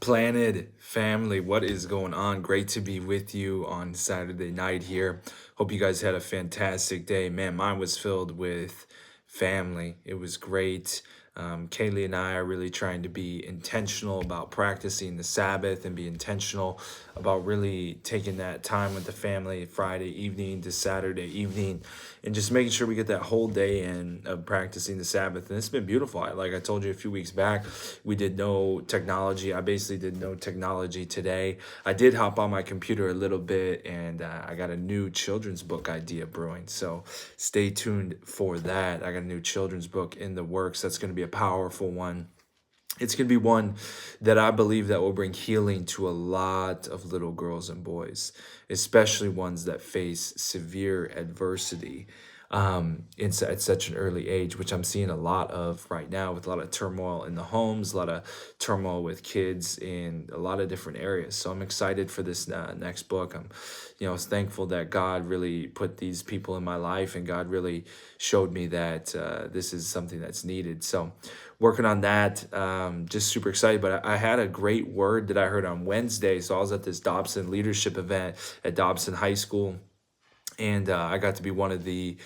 Planted family, what is going on? Great to be with you on Saturday night here. Hope you guys had a fantastic day. Man, mine was filled with family. It was great. Kaylee and I are really trying to be intentional about practicing the Sabbath and be intentional about really taking that time with the family Friday evening to Saturday evening and just making sure we get that whole day in of practicing the Sabbath. And it's been beautiful. Like I told you a few weeks back, we did no technology. I basically did no technology today. I did hop on my computer a little bit and I got a new children's book idea brewing. So stay tuned for that. I got a new children's book in the works. That's going to be a powerful one. It's going to be one that I believe that will bring healing to a lot of little girls and boys, especially ones that face severe adversity at such an early age, which I'm seeing a lot of right now with a lot of turmoil in the homes, a lot of turmoil with kids in a lot of different areas. So I'm excited for this next book. I'm, thankful that God really put these people in my life and God really showed me that this is something that's needed. So working on that, just super excited. But I had a great word that I heard on Wednesday. So I was at this Dobson leadership event at Dobson High School, and I got to be one of the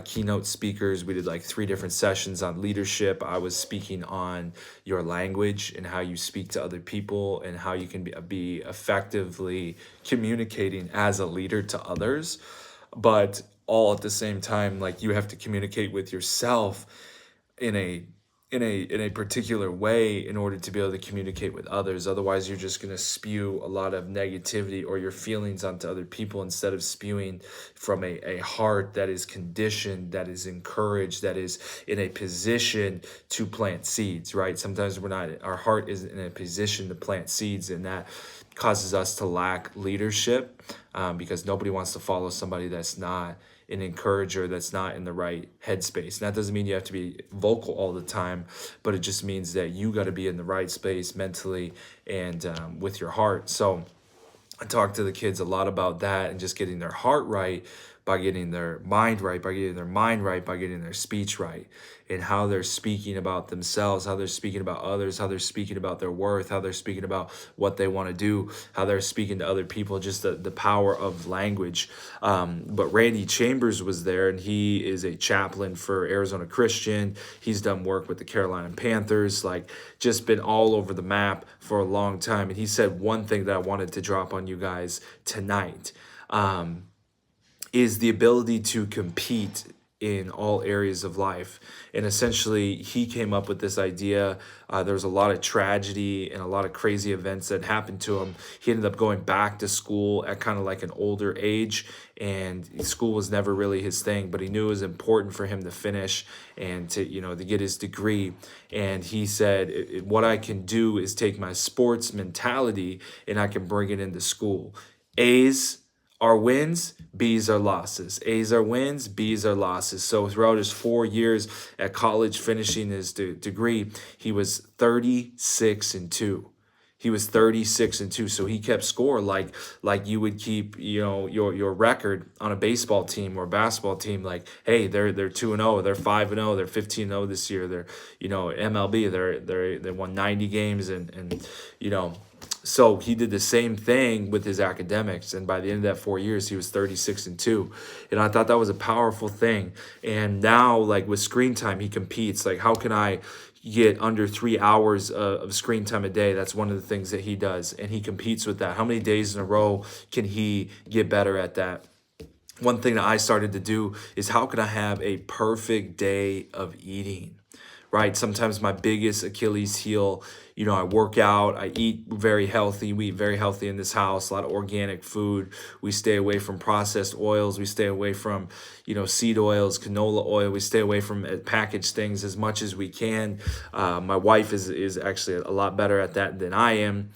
keynote speakers. We did like 3 different sessions on leadership. I was speaking on your language and how you speak to other people and how you can be effectively communicating as a leader to others, but all at the same time, like you have to communicate with yourself in a particular way in order to be able to communicate with others. Otherwise, you're just going to spew a lot of negativity or your feelings onto other people instead of spewing from a heart that is conditioned, that is encouraged, that is in a position to plant seeds, right? Sometimes our heart isn't in a position to plant seeds, and that causes us to lack leadership because nobody wants to follow somebody that's not an encourager, that's not in the right headspace. And that doesn't mean you have to be vocal all the time, but it just means that you got to be in the right space mentally and with your heart. So I talk to the kids a lot about that and just getting their heart right by getting their mind right, by getting their mind right, by getting their speech right, and how they're speaking about themselves, how they're speaking about others, how they're speaking about their worth, how they're speaking about what they want to do, how they're speaking to other people, just the power of language. But Randy Chambers was there, and he is a chaplain for Arizona Christian. He's done work with the Carolina Panthers, like just been all over the map for a long time. And he said one thing that I wanted to drop on you guys tonight. Is the ability to compete in all areas of life. And essentially, he came up with this idea. There was a lot of tragedy and a lot of crazy events that happened to him. He ended up going back to school at kind of like an older age, and school was never really his thing, but he knew it was important for him to finish and to get his degree. And he said, what I can do is take my sports mentality and I can bring it into school. A's are wins, B's are losses. A's are wins, B's are losses. So throughout his 4 years at college, finishing his degree, he was 36-2. He was 36-2. So he kept score like you would keep, your record on a baseball team or basketball team. Like, hey, they're 2-0, they're 5-0, they're 15-0 this year. They're, MLB, they won 90 games and so he did the same thing with his academics, and by the end of that 4 years, he was 36-2, and I thought that was a powerful thing. And now, like with screen time, he competes. Like, how can I get under 3 hours of screen time a day? That's one of the things that he does, and he competes with that. How many days in a row can he get better at that? One thing that I started to do is, how can I have a perfect day of eating? Right? Sometimes my biggest Achilles heel, I work out, I eat very healthy. We eat very healthy in this house, a lot of organic food. We stay away from processed oils. We stay away from, seed oils, canola oil. We stay away from packaged things as much as we can. My wife is actually a lot better at that than I am,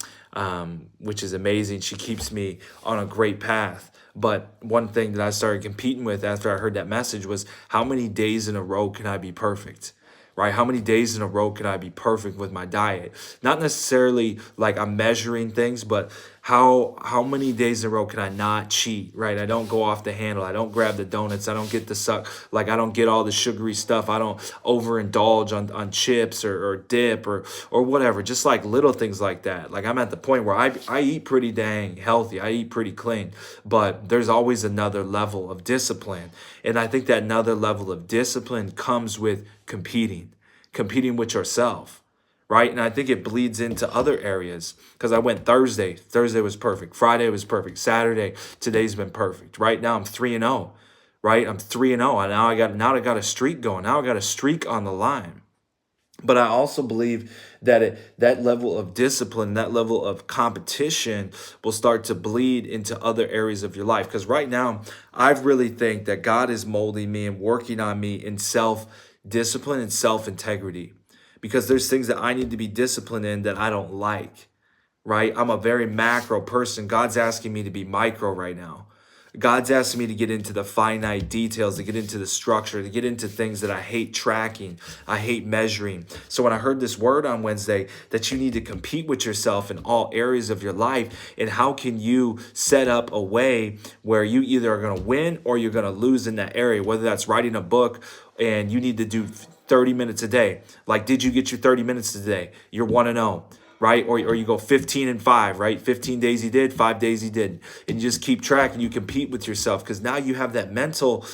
which is amazing. She keeps me on a great path. But one thing that I started competing with after I heard that message was, how many days in a row can I be perfect? Right? How many days in a row can I be perfect with my diet? Not necessarily like I'm measuring things, but How many days in a row can I not cheat, right? I don't go off the handle. I don't grab the donuts. I don't get the suck. Like, I don't get all the sugary stuff. I don't overindulge on chips or dip or whatever. Just like little things like that. Like, I'm at the point where I eat pretty dang healthy. I eat pretty clean. But there's always another level of discipline. And I think that another level of discipline comes with competing with yourself, right? And I think it bleeds into other areas because I went Thursday. Thursday was perfect. Friday was perfect. Saturday, today's been perfect. Right now I'm 3-0, right? I'm 3-0. And now I got a streak going. Now I got a streak on the line. But I also believe that that level of discipline, that level of competition will start to bleed into other areas of your life. Because right now, I really think that God is molding me and working on me in self-discipline and self-integrity. Because there's things that I need to be disciplined in that I don't like, right? I'm a very macro person. God's asking me to be micro right now. God's asking me to get into the finite details, to get into the structure, to get into things that I hate tracking, I hate measuring. So when I heard this word on Wednesday, that you need to compete with yourself in all areas of your life, and how can you set up a way where you either are going to win or you're going to lose in that area, whether that's writing a book and you need to do 30 minutes a day. Like, did you get your 30 minutes today? You're 1-0. Right? Or you go 15-5, right? 15 days he did, 5 days he didn't. And you just keep track and you compete with yourself, because now you have that mental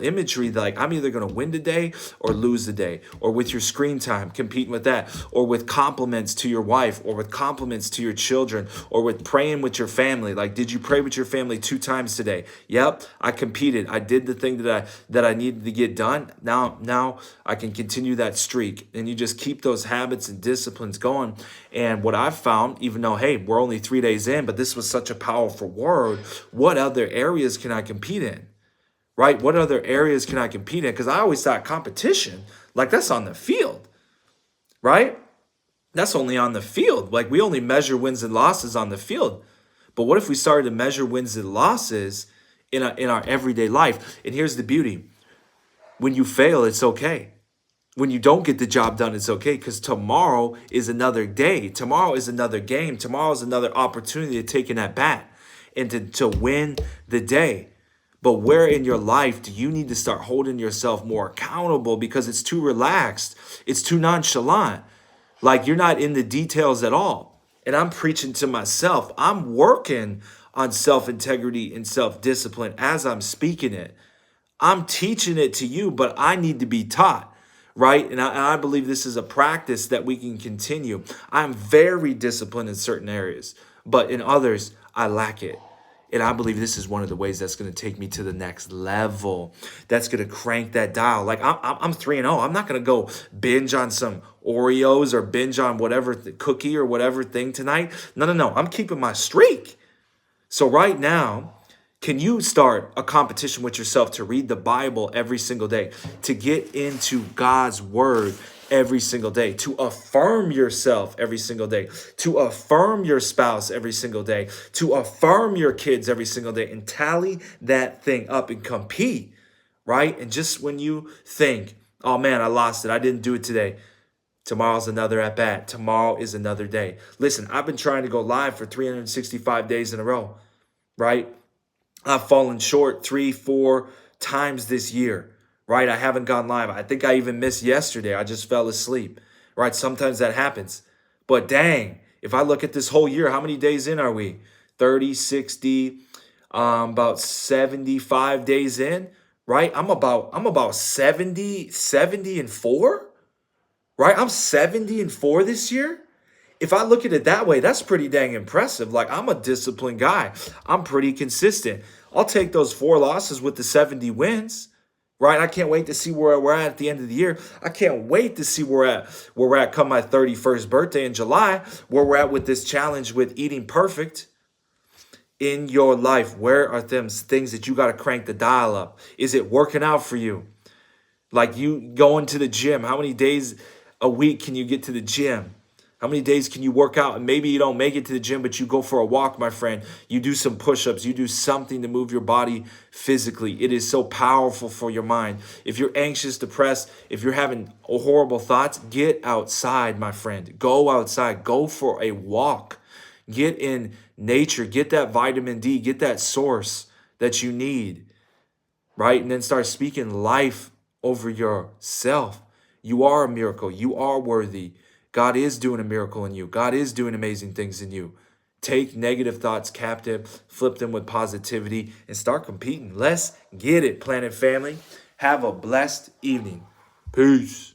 imagery that, like, I'm either going to win today or lose today. Or with your screen time, competing with that. Or with compliments to your wife, or with compliments to your children, or with praying with your family. Like, did you pray with your family 2 times today? Yep, I competed. I did the thing that I needed to get done. Now I can continue that streak. And you just keep those habits and disciplines going. And what I've found, even though, hey, we're only 3 days in, but this was such a powerful word, what other areas can I compete in? Right? What other areas can I compete in? Because I always thought competition, like, that's on the field, right? That's only on the field. Like, we only measure wins and losses on the field. But what if we started to measure wins and losses in our everyday life? And here's the beauty. When you fail, it's okay. When you don't get the job done, it's okay, because tomorrow is another day. Tomorrow is another game. Tomorrow is another opportunity to take an at bat and to win the day. But where in your life do you need to start holding yourself more accountable, because it's too relaxed? It's too nonchalant. Like, you're not in the details at all. And I'm preaching to myself. I'm working on self-integrity and self-discipline as I'm speaking it. I'm teaching it to you, but I need to be taught. Right? And I believe this is a practice that we can continue. I'm very disciplined in certain areas, but in others, I lack it. And I believe this is one of the ways that's going to take me to the next level. That's going to crank that dial. Like, I'm 3-0. I'm not going to go binge on some Oreos or binge on whatever cookie or whatever thing tonight. No. I'm keeping my streak. So right now, can you start a competition with yourself to read the Bible every single day, to get into God's word every single day, to affirm yourself every single day, to affirm your spouse every single day, to affirm your kids every single day, and tally that thing up and compete, right? And just when you think, oh man, I lost it, I didn't do it today, tomorrow's another at bat. Tomorrow is another day. Listen, I've been trying to go live for 365 days in a row, right? I've fallen short 3-4 times this year, right? I haven't gone live. I think I even missed yesterday. I just fell asleep, right? Sometimes that happens. But dang, if I look at this whole year, how many days in are we? 30, 60, about 75 days in, right? I'm about 70-4, right? I'm 70-4 this year. If I look at it that way, that's pretty dang impressive. Like, I'm a disciplined guy. I'm pretty consistent. I'll take those 4 losses with the 70 wins, right? I can't wait to see where we're at the end of the year. I can't wait to see where we're at come my 31st birthday in July, where we're at with this challenge with eating perfect in your life. Where are them things that you got to crank the dial up? Is it working out for you? Like, you going to the gym. How many days a week can you get to the gym? How many days can you work out? And maybe you don't make it to the gym, but you go for a walk, my friend. You do some push-ups. You do something to move your body physically. It is so powerful for your mind. If you're anxious, depressed, if you're having horrible thoughts, get outside, my friend. Go outside. Go for a walk. Get in nature, get that vitamin D, get that source that you need, right? And then start speaking life over yourself. You are a miracle. You are worthy. God is doing a miracle in you. God is doing amazing things in you. Take negative thoughts captive, flip them with positivity, and start competing. Let's get it, Planet family. Have a blessed evening. Peace.